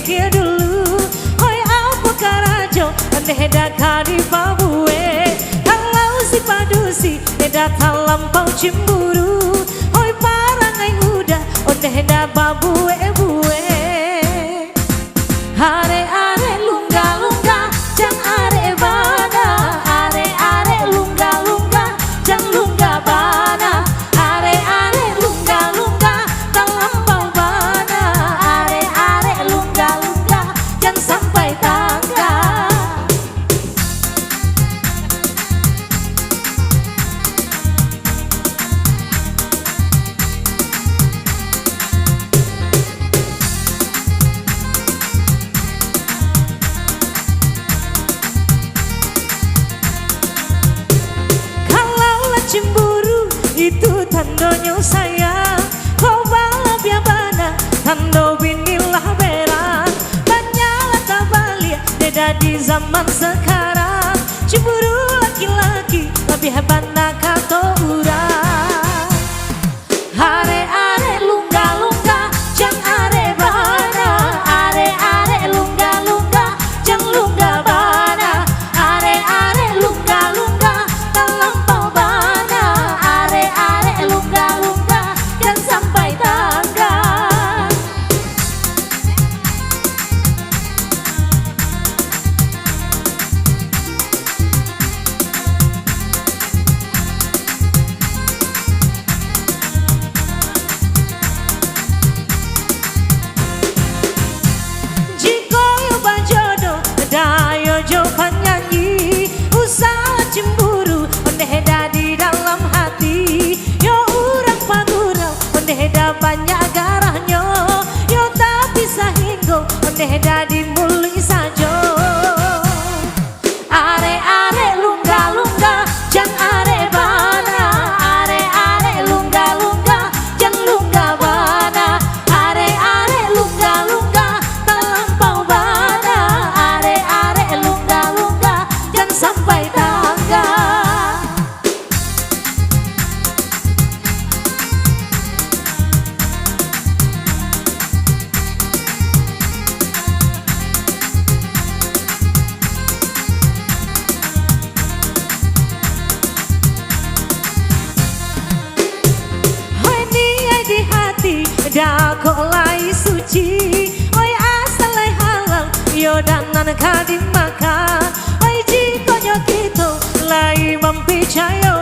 pikir dulu. Hoi apa karajo aneh dah di babue. Kalau si padusi dah lampau cemburu. Hoi parangai udah aneh dah babue bue. Are are lungga lungga jang are bana. Are are lungga lungga jang lungga bana. Are are lungga lungga jang lampau bana. Are are lungga lungga jang sampai tangga. Cemburu itu tandanya sayang. Kau balap ya bana tando binilah berang. Banyak tak balik beda di zaman sekarang. Cemburu laki-laki lebih hebat nak kata urang. Are are lungga lungga jang are bana. Are are lungga lungga jang lungga bana. Are are lungga lungga talampau bana. Are are lungga lungga jang sampai tangga. Jika yo bajodoh dayo jo penyanyi. Usaha cemburu ondeh dah di dalam hati. Yo urang pagurau ondeh dah banyak garahnya. Yo tak bisa hinggo ondeh dah dimuli sajo. Are are lungga lungga jang are bana. Are are lungga lungga jang lungga bana. Are are lungga lungga talampau bana. Are are lungga lungga jang sampai tangga. Hoi niat di hati dah kok lai suci. Hoi asal lai halal yo danan ka dimakan. Hoi jika kita lai mempercaya